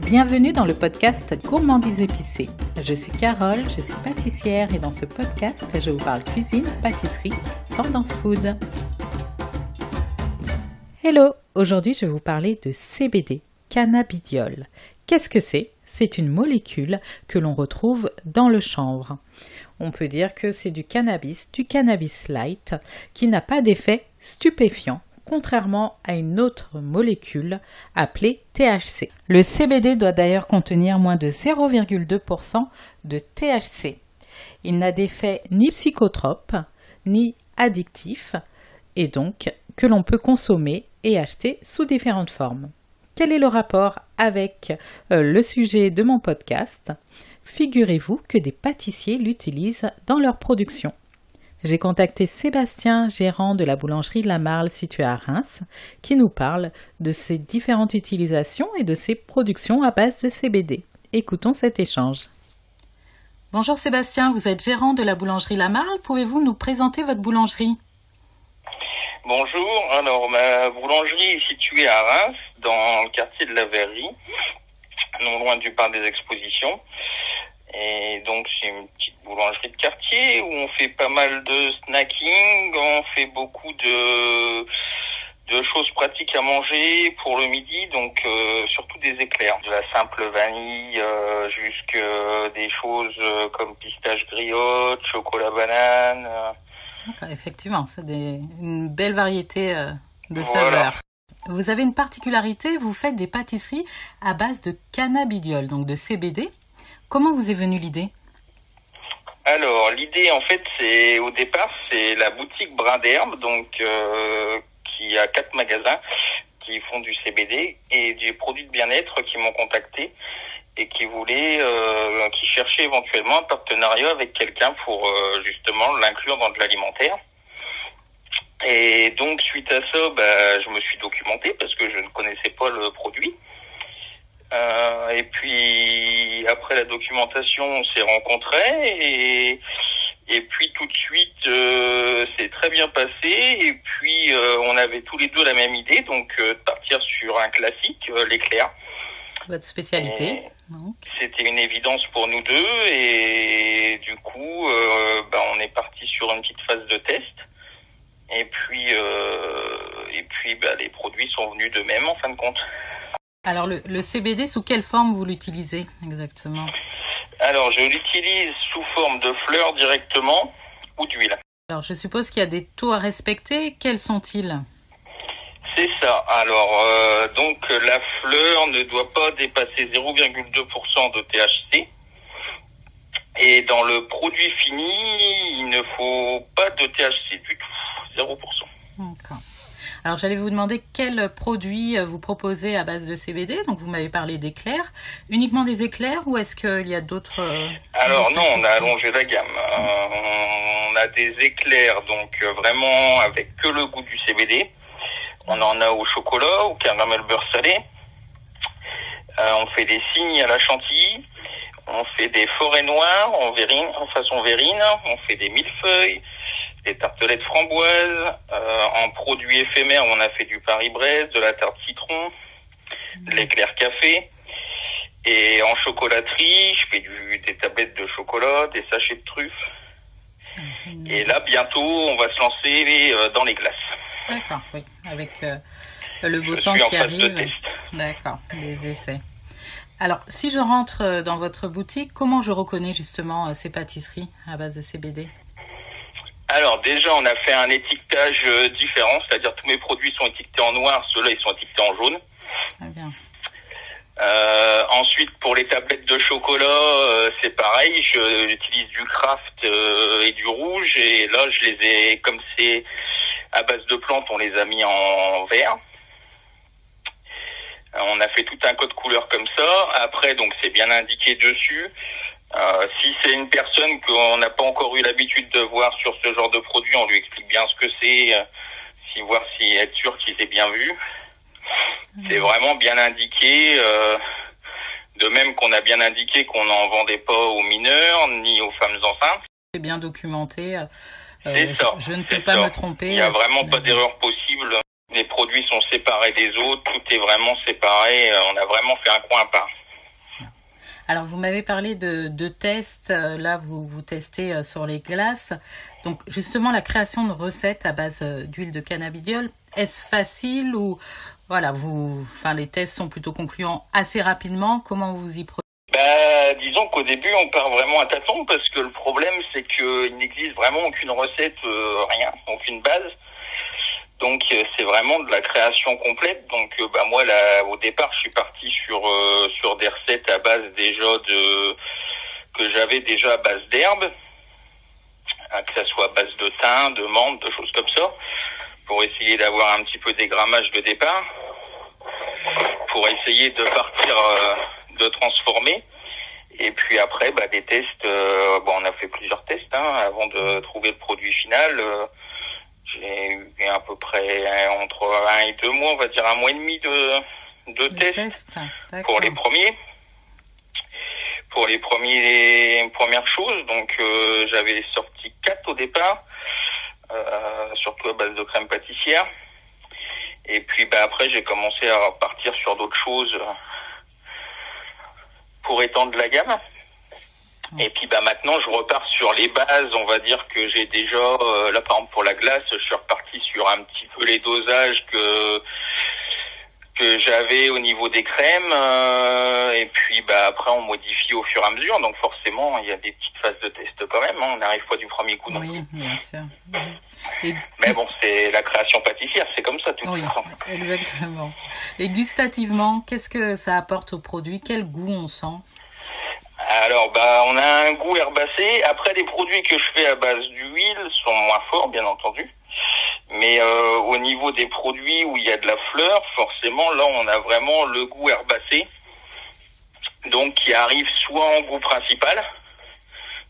Bienvenue dans le podcast Gourmandise épicée. Je suis Carole, je suis pâtissière et dans ce podcast, je vous parle cuisine, pâtisserie, tendance food. Hello, aujourd'hui je vais vous parler de CBD, cannabidiol. Qu'est-ce que c'est ? C'est une molécule que l'on retrouve dans le chanvre. On peut dire que c'est du cannabis light, qui n'a pas d'effet stupéfiant, contrairement à une autre molécule appelée THC. Le CBD doit d'ailleurs contenir moins de 0,2% de THC. Il n'a d'effet ni psychotrope, ni addictif, et donc que l'on peut consommer et acheter sous différentes formes. Quel est le rapport avec le sujet de mon podcast ? Figurez-vous que des pâtissiers l'utilisent dans leur production. J'ai contacté Sébastien, gérant de la boulangerie La Marle située à Reims, qui nous parle de ses différentes utilisations et de ses productions à base de CBD. Écoutons cet échange. Bonjour Sébastien, vous êtes gérant de la boulangerie La Marle. Pouvez-vous nous présenter votre boulangerie ? Bonjour, alors ma boulangerie est située à Reims, dans le quartier de la Verrerie, non loin du parc des expositions. Et donc c'est une petite boulangerie de quartier où on fait pas mal de snacking, on fait beaucoup de choses pratiques à manger pour le midi, donc surtout des éclairs, de la simple vanille jusqu'à des choses comme pistache griotte, chocolat banane. D'accord, effectivement, c'est une belle variété de saveurs. Vous avez une particularité, vous faites des pâtisseries à base de cannabidiol, donc de CBD. Comment vous est venue l'idée ? Alors, l'idée, en fait, au départ, c'est la boutique Brin d'Herbe, donc qui a 4 magasins qui font du CBD et des produits de bien-être qui m'ont contacté et qui cherchaient éventuellement un partenariat avec quelqu'un pour justement l'inclure dans de l'alimentaire. Et donc, suite à ça, je me suis documenté parce que je ne connaissais pas le produit. Et puis après la documentation, on s'est rencontrés et puis tout de suite c'est très bien passé. Et puis on avait tous les deux la même idée, donc de partir sur un classique, l'éclair. Votre spécialité. C'était une évidence pour nous deux et du coup on est parti sur une petite phase de test. Et puis les produits sont venus d'eux-mêmes en fin de compte. Alors le CBD, sous quelle forme vous l'utilisez exactement ? Alors je l'utilise sous forme de fleurs directement ou d'huile. Alors je suppose qu'il y a des taux à respecter. Quels sont-ils ? C'est ça. Alors donc la fleur ne doit pas dépasser 0,2% de THC. Et dans le produit fini, il ne faut pas de THC du tout, 0%. D'accord. Alors j'allais vous demander quels produits vous proposez à base de CBD. Donc vous m'avez parlé d'éclairs. Uniquement des éclairs ou est-ce qu'il y a d'autres... Alors non, on a allongé la gamme. On a des éclairs donc vraiment avec que le goût du CBD. On en a au chocolat, au caramel beurre salé. On fait des cygnes à la chantilly. On fait des forêts noires en façon verrine. On fait des millefeuilles. Des tartelettes framboises, en produits éphémères, on a fait du Paris-Brest, de la tarte citron, de l'éclair café. Et en chocolaterie, je fais des tablettes de chocolat, des sachets de truffes. Et là, bientôt, on va se lancer dans les glaces. D'accord, oui, avec le beau temps qui arrive. Je suis en phase de test. D'accord, des essais. Alors, si je rentre dans votre boutique, comment je reconnais justement ces pâtisseries à base de CBD ? Alors déjà, on a fait un étiquetage différent, c'est-à-dire tous mes produits sont étiquetés en noir, ceux-là ils sont étiquetés en jaune. Très bien. Ensuite, pour les tablettes de chocolat, c'est pareil, j'utilise du Kraft et du rouge, et là je les ai, comme c'est à base de plantes, on les a mis en vert. On a fait tout un code couleur comme ça. Après, donc c'est bien indiqué dessus. Si c'est une personne qu'on n'a pas encore eu l'habitude de voir sur ce genre de produit, on lui explique bien ce que c'est, être sûr qu'il ait bien vu. C'est vraiment bien indiqué, de même qu'on a bien indiqué qu'on n'en vendait pas aux mineurs ni aux femmes enceintes. C'est bien documenté. C'est ça. Je ne peux pas me tromper. Il n'y a vraiment pas d'erreur possible. Les produits sont séparés des autres, tout est vraiment séparé. On a vraiment fait un coin à part. Alors, vous m'avez parlé de tests. Là, vous testez sur les glaces. Donc, justement, la création de recettes à base d'huile de cannabidiol, est-ce facile ou voilà, les tests sont plutôt concluants assez rapidement. Comment vous y prenez? Disons qu'au début, on part vraiment à tâtons parce que le problème, c'est qu'il n'existe vraiment aucune recette, rien, aucune base. Donc c'est vraiment de la création complète. Donc moi là au départ je suis parti sur des recettes à base déjà que j'avais déjà à base d'herbes, que ça soit à base de thym, de menthe, de choses comme ça, pour essayer d'avoir un petit peu des grammages de départ, pour essayer de partir de transformer. Et puis après des tests, on a fait plusieurs tests avant de trouver le produit final. J'ai eu à peu près entre 1 et 2 mois, on va dire 1 mois et demi de tests pour les premiers. Pour les premières choses, donc j'avais sorti 4 au départ, surtout à base de crème pâtissière. Et puis après j'ai commencé à partir sur d'autres choses pour étendre la gamme. Et puis maintenant je repars sur les bases, on va dire que j'ai déjà là par exemple pour la glace, je suis reparti sur un petit peu les dosages que j'avais au niveau des crèmes, et puis après on modifie au fur et à mesure, donc forcément il y a des petites phases de test quand même, on n'arrive pas du premier coup non plus. Oui, bien sûr. Mais bon, c'est la création pâtissière, c'est comme ça tout le temps. Oui, exactement. Et gustativement, qu'est-ce que ça apporte au produit? Quel goût on sent? Alors on a un goût herbacé. Après les produits que je fais à base d'huile sont moins forts bien entendu. Mais au niveau des produits où il y a de la fleur, forcément là on a vraiment le goût herbacé. Donc qui arrive soit en goût principal,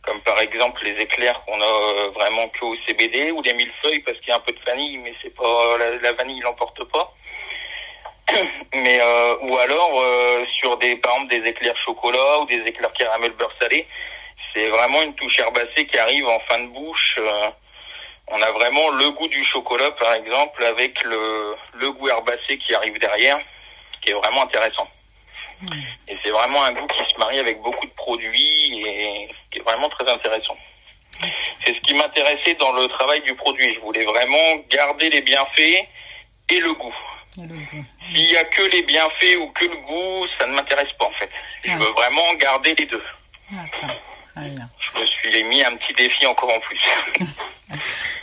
comme par exemple les éclairs qu'on a vraiment que au CBD, ou les millefeuilles parce qu'il y a un peu de vanille, mais c'est pas la vanille l'emporte pas. Mais ou alors sur par exemple des éclairs chocolat ou des éclairs caramel beurre salé, c'est vraiment une touche herbacée qui arrive en fin de bouche. On a vraiment le goût du chocolat par exemple avec le goût herbacé qui arrive derrière, qui est vraiment intéressant. Et c'est vraiment un goût qui se marie avec beaucoup de produits et qui est vraiment très intéressant. C'est ce qui m'intéressait dans le travail du produit. Je voulais vraiment garder les bienfaits et le goût. S'il y a que les bienfaits ou que le goût, ça ne m'intéresse pas en fait. Je veux vraiment garder les deux. Je me suis mis un petit défi encore en plus.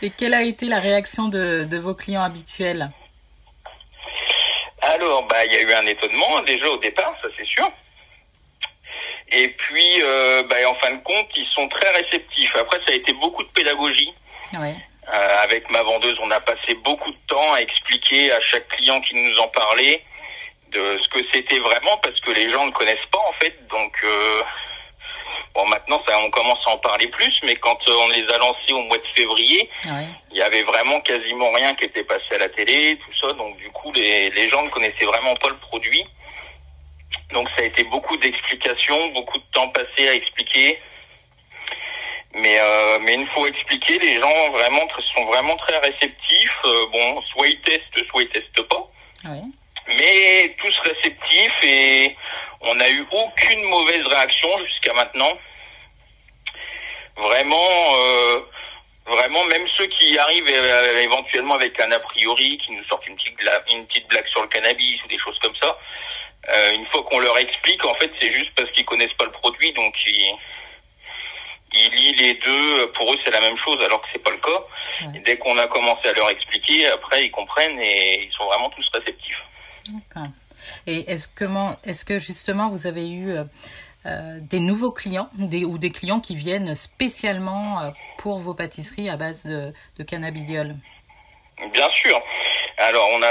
Et quelle a été la réaction de vos clients habituels? Alors, il y a eu un étonnement déjà au départ, ça c'est sûr. Et puis, en fin de compte, ils sont très réceptifs. Après, ça a été beaucoup de pédagogie. Ouais. Avec ma vendeuse, on a passé beaucoup de temps à expliquer à chaque client qui nous en parlait de ce que c'était vraiment, parce que les gens ne connaissent pas en fait. Donc, maintenant, on commence à en parler plus, mais quand on les a lancés au mois de février, il y avait vraiment quasiment rien qui était passé à la télé, tout ça. Donc, du coup, les gens ne connaissaient vraiment pas le produit. Donc, ça a été beaucoup d'explications, beaucoup de temps passé à expliquer. Mais une fois expliqué, les gens sont vraiment très réceptifs. Soit ils testent pas. Oui. Mais tous réceptifs, et on n'a eu aucune mauvaise réaction jusqu'à maintenant. Vraiment, même ceux qui arrivent éventuellement avec un a priori, qui nous sortent une petite blague sur le cannabis ou des choses comme ça, une fois qu'on leur explique, en fait, c'est juste parce qu'ils connaissent pas le produit, donc ils lient les deux. Pour eux, c'est la même chose, alors que c'est pas le cas. Ouais. Et dès qu'on a commencé à leur expliquer, après, ils comprennent et ils sont vraiment tous réceptifs. D'accord. Et est-ce que justement vous avez eu des nouveaux clients ou des clients qui viennent spécialement pour vos pâtisseries à base de cannabidiol? Bien sûr. Alors on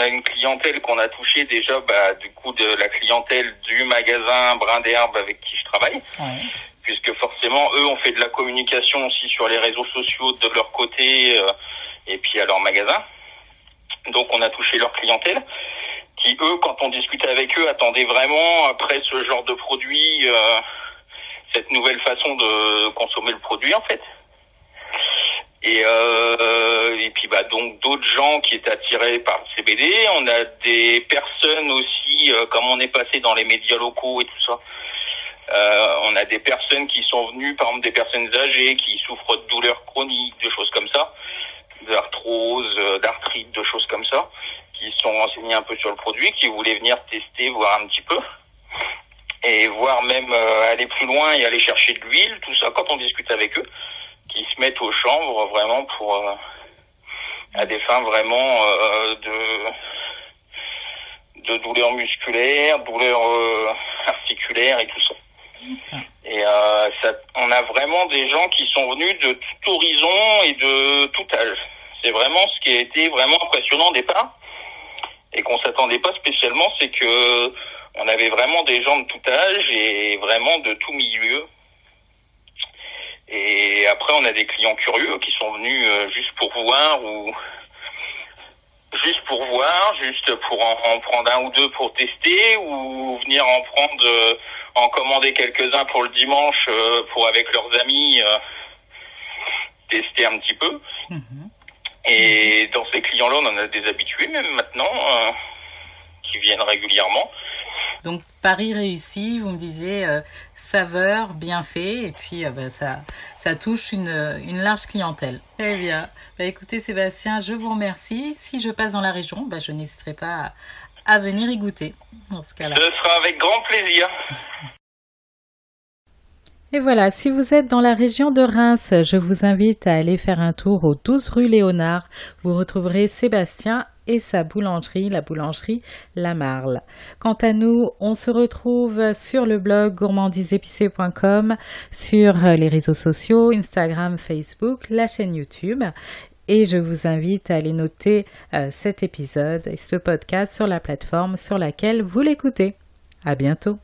a une clientèle qu'on a touchée déjà, du coup de la clientèle du magasin Brin d'Herbe avec qui je travaille. Ouais. Puisque forcément eux ont fait de la communication aussi sur les réseaux sociaux de leur côté et puis à leur magasin. Donc on a touché leur clientèle qui eux, quand on discutait avec eux, attendaient vraiment après ce genre de produit cette nouvelle façon de consommer le produit en fait. Et puis donc d'autres gens qui étaient attirés par le CBD. On a des personnes aussi, comme on est passé dans les médias locaux et tout ça, On a des personnes qui sont venues, par exemple des personnes âgées qui souffrent de douleurs chroniques, de choses comme ça, d'arthrose, d'arthrite, de choses comme ça, qui sont renseignés un peu sur le produit, qui voulaient venir tester, voir un petit peu, et voir même aller plus loin et aller chercher de l'huile, tout ça, quand on discute avec eux, qui se mettent au chanvre vraiment pour à des fins vraiment de douleurs musculaires, douleurs articulaires et tout ça. Et on a vraiment des gens qui sont venus de tout horizon et de tout âge. C'est vraiment ce qui a été vraiment impressionnant au départ et qu'on s'attendait pas spécialement, c'est que on avait vraiment des gens de tout âge et vraiment de tout milieu. Et après, on a des clients curieux qui sont venus juste pour voir juste pour en prendre un ou deux pour tester ou venir en commander quelques-uns pour le dimanche pour avec leurs amis tester un petit peu. Et dans ces clients-là, on en a des habitués même maintenant qui viennent régulièrement. Donc pari réussi, vous me disiez saveur, bien fait, et puis ça touche une large clientèle. Eh bien, écoutez Sébastien, je vous remercie. Si je passe dans la région, je n'hésiterai pas à venir y goûter dans ce cas-là. Ce sera avec grand plaisir. Et voilà, si vous êtes dans la région de Reims, je vous invite à aller faire un tour au 12 rue Léonard. Vous retrouverez Sébastien et sa boulangerie, la boulangerie La Marle. Quant à nous, on se retrouve sur le blog gourmandisépicé.com, sur les réseaux sociaux, Instagram, Facebook, la chaîne YouTube. Et je vous invite à aller noter cet épisode et ce podcast sur la plateforme sur laquelle vous l'écoutez. À bientôt.